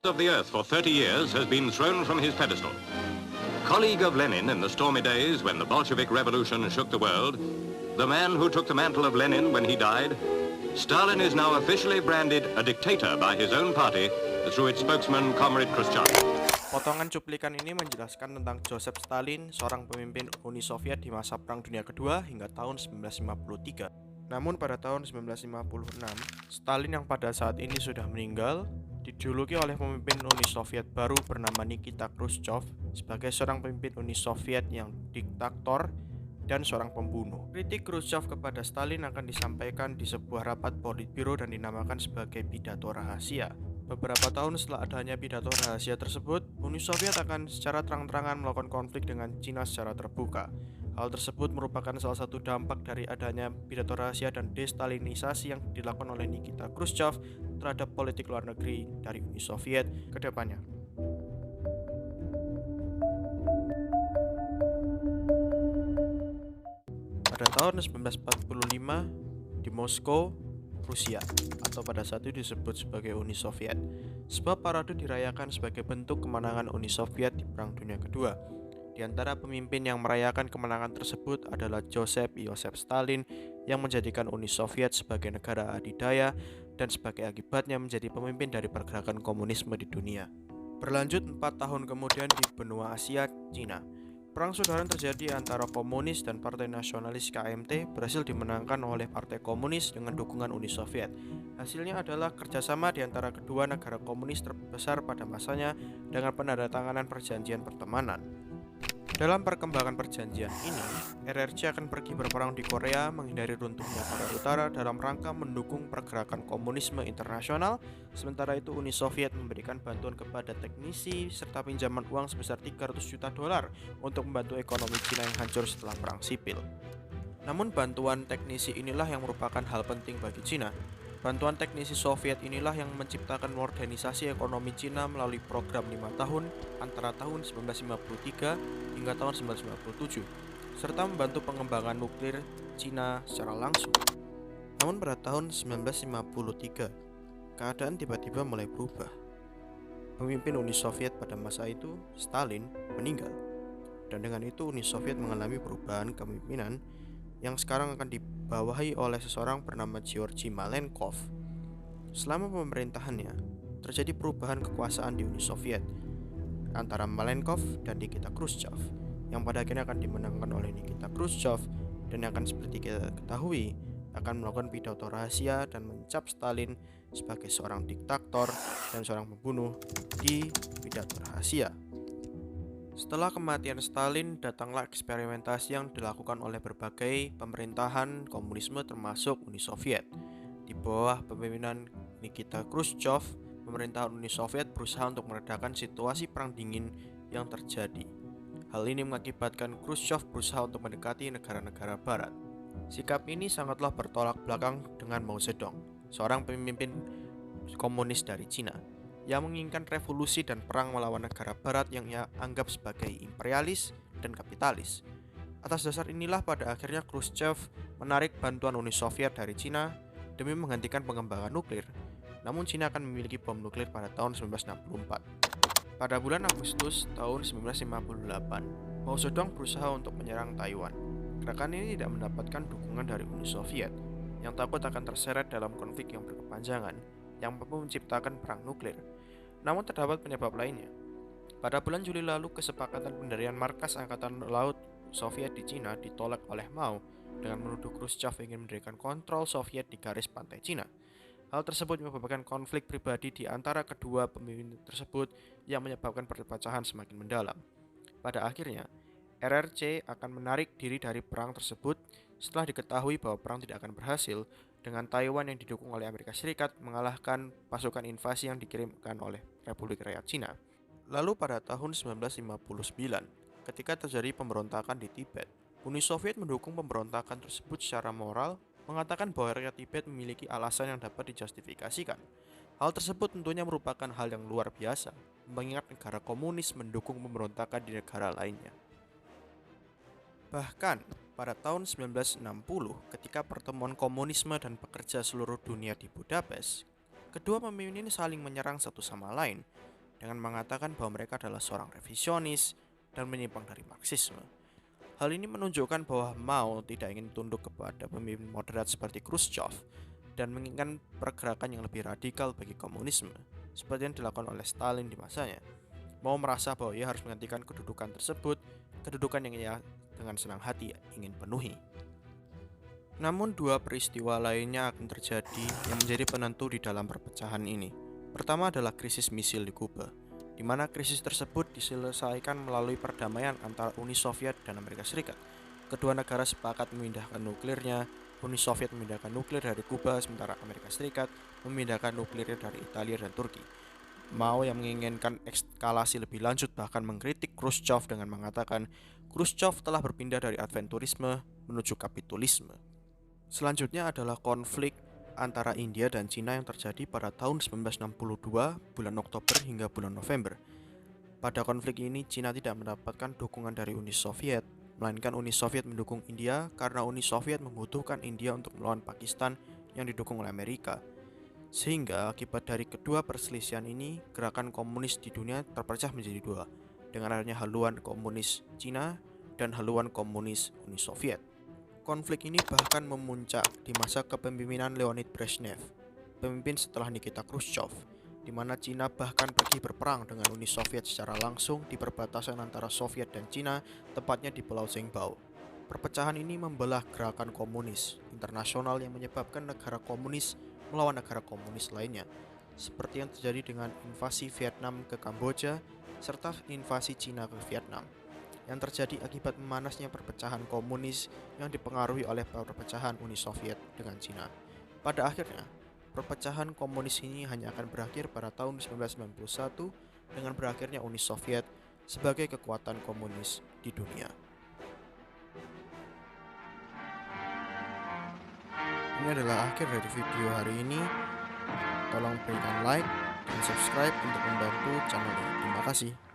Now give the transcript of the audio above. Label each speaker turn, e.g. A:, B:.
A: of the earth for 30 years has been thrown from his pedestal. Colleague of Lenin in the stormy days when the Bolshevik Revolution shook the world, the man who took the mantle of Lenin when he died, Stalin is now officially branded a dictator by his own party through its spokesman, Comrade Khrushchev.
B: Potongan cuplikan ini menjelaskan tentang Joseph Stalin, seorang pemimpin Uni Soviet di masa Perang Dunia Kedua hingga tahun 1953. Namun pada tahun 1956, Stalin yang pada saat ini sudah meninggal, dijuluki oleh pemimpin Uni Soviet baru bernama Nikita Khrushchev sebagai seorang pemimpin Uni Soviet yang diktator dan seorang pembunuh. Kritik Khrushchev kepada Stalin akan disampaikan di sebuah rapat Politbiro dan dinamakan sebagai pidato rahasia. Beberapa tahun setelah adanya pidato rahasia tersebut, Uni Soviet akan secara terang-terangan melakukan konflik dengan Cina secara terbuka. Hal tersebut merupakan salah satu dampak dari adanya pidato rahasia dan destalinisasi yang dilakukan oleh Nikita Khrushchev terhadap politik luar negeri dari Uni Soviet ke depannya. Pada tahun 1945 di Moskow, Rusia, atau pada saat itu disebut sebagai Uni Soviet, sebuah parade dirayakan sebagai bentuk kemenangan Uni Soviet di Perang Dunia Kedua. Di antara pemimpin yang merayakan kemenangan tersebut adalah Joseph Iosef Stalin yang menjadikan Uni Soviet sebagai negara adidaya dan sebagai akibatnya menjadi pemimpin dari pergerakan komunisme di dunia. Berlanjut 4 tahun kemudian di benua Asia, Cina. Perang saudara terjadi antara komunis dan Partai Nasionalis KMT berhasil dimenangkan oleh Partai Komunis dengan dukungan Uni Soviet. Hasilnya adalah kerjasama di antara kedua negara komunis terbesar pada masanya dengan penandatanganan perjanjian pertemanan. Dalam perkembangan perjanjian ini, RRC akan pergi berperang di Korea menghindari runtuhnya Korea Utara dalam rangka mendukung pergerakan komunisme internasional. Sementara itu Uni Soviet memberikan bantuan kepada teknisi serta pinjaman uang sebesar 300 juta dolar untuk membantu ekonomi Cina yang hancur setelah perang sipil. Namun bantuan teknisi inilah yang merupakan hal penting bagi Cina. Bantuan teknisi Soviet inilah yang menciptakan modernisasi ekonomi Cina melalui program 5 tahun antara tahun 1953 hingga tahun 1957, serta membantu pengembangan nuklir Cina secara langsung. Namun pada tahun 1953, keadaan tiba-tiba mulai berubah. Pemimpin Uni Soviet pada masa itu, Stalin, meninggal. Dan dengan itu Uni Soviet mengalami perubahan kepemimpinan yang sekarang akan dibawahi oleh seseorang bernama Georgy Malenkov. Selama pemerintahannya, terjadi perubahan kekuasaan di Uni Soviet antara Malenkov dan Nikita Khrushchev, yang pada akhirnya akan dimenangkan oleh Nikita Khrushchev dan yang akan seperti kita ketahui akan melakukan pidato rahasia dan mencap Stalin sebagai seorang diktator dan seorang pembunuh di pidato rahasia. Setelah kematian Stalin, datanglah eksperimentasi yang dilakukan oleh berbagai pemerintahan komunisme termasuk Uni Soviet. Di bawah pemimpinan Nikita Khrushchev, pemerintahan Uni Soviet berusaha untuk meredakan situasi perang dingin yang terjadi. Hal ini mengakibatkan Khrushchev berusaha untuk mendekati negara-negara barat. Sikap ini sangatlah bertolak belakang dengan Mao Zedong, seorang pemimpin komunis dari Cina, yang menginginkan revolusi dan perang melawan negara barat yang ia anggap sebagai imperialis dan kapitalis. Atas dasar inilah pada akhirnya Khrushchev menarik bantuan Uni Soviet dari Cina demi menghentikan pengembangan nuklir. Namun Cina akan memiliki bom nuklir pada tahun 1964. Pada bulan Agustus tahun 1958, Mao Zedong berusaha untuk menyerang Taiwan. Gerakan ini tidak mendapatkan dukungan dari Uni Soviet yang takut akan terseret dalam konflik yang berkepanjangan yang mampu menciptakan perang nuklir. Namun terdapat penyebab lainnya. Pada bulan Juli lalu, kesepakatan pendirian markas Angkatan Laut Soviet di Cina ditolak oleh Mao dengan menuduh Khrushchev ingin mendirikan kontrol Soviet di garis pantai Cina. Hal tersebut menyebabkan konflik pribadi di antara kedua pemimpin tersebut yang menyebabkan perpecahan semakin mendalam. Pada akhirnya, RRC akan menarik diri dari perang tersebut setelah diketahui bahwa perang tidak akan berhasil dengan Taiwan yang didukung oleh Amerika Serikat mengalahkan pasukan invasi yang dikirimkan oleh Republik Rakyat Cina. Lalu pada tahun 1959, ketika terjadi pemberontakan di Tibet, Uni Soviet mendukung pemberontakan tersebut secara moral, mengatakan bahwa rakyat Tibet memiliki alasan yang dapat dijustifikasikan. Hal tersebut tentunya merupakan hal yang luar biasa, mengingat negara komunis mendukung pemberontakan di negara lainnya. Bahkan, pada tahun 1960, ketika pertemuan komunisme dan pekerja seluruh dunia di Budapest, kedua pemimpin ini saling menyerang satu sama lain. dengan mengatakan bahwa mereka adalah seorang revisionis dan menyimpang dari Marxisme. Hal ini menunjukkan bahwa Mao tidak ingin tunduk kepada pemimpin moderat seperti Khrushchev dan menginginkan pergerakan yang lebih radikal bagi komunisme, seperti yang dilakukan oleh Stalin di masanya. Mao merasa bahwa ia harus menghentikan kedudukan tersebut, kedudukan yang ia dengan senang hati ingin penuhi. Namun dua peristiwa lainnya akan terjadi yang menjadi penentu di dalam perpecahan ini. Pertama adalah krisis misil di Kuba, di mana krisis tersebut diselesaikan melalui perdamaian antara Uni Soviet dan Amerika Serikat. Kedua negara sepakat memindahkan nuklirnya. Uni Soviet memindahkan nuklir dari Kuba, sementara Amerika Serikat memindahkan nuklirnya dari Italia dan Turki. Mao yang menginginkan eskalasi lebih lanjut bahkan mengkritik Khrushchev dengan mengatakan Khrushchev telah berpindah dari adventurisme menuju kapitalisme. Selanjutnya adalah konflik antara India dan Cina yang terjadi pada tahun 1962 bulan Oktober hingga bulan November. Pada konflik ini Cina tidak mendapatkan dukungan dari Uni Soviet, melainkan Uni Soviet mendukung India karena Uni Soviet membutuhkan India untuk melawan Pakistan yang didukung oleh Amerika. Sehingga akibat dari kedua perselisihan ini, gerakan komunis di dunia terpecah menjadi dua, dengan adanya haluan komunis Cina dan haluan komunis Uni Soviet. Konflik ini bahkan memuncak di masa kepemimpinan Leonid Brezhnev, pemimpin setelah Nikita Khrushchev, di mana Cina bahkan pergi berperang dengan Uni Soviet secara langsung di perbatasan antara Soviet dan Cina, tepatnya di Pulau Zhengbao. Perpecahan ini membelah gerakan komunis internasional yang menyebabkan negara komunis melawan negara komunis lainnya, seperti yang terjadi dengan invasi Vietnam ke Kamboja serta invasi Cina ke Vietnam, yang terjadi akibat memanasnya perpecahan komunis yang dipengaruhi oleh perpecahan Uni Soviet dengan Cina. Pada akhirnya, perpecahan komunis ini hanya akan berakhir pada tahun 1991 dengan berakhirnya Uni Soviet sebagai kekuatan komunis di dunia. Ini adalah akhir dari video hari ini. Tolong berikan like dan subscribe untuk membantu channel ini. Terima kasih.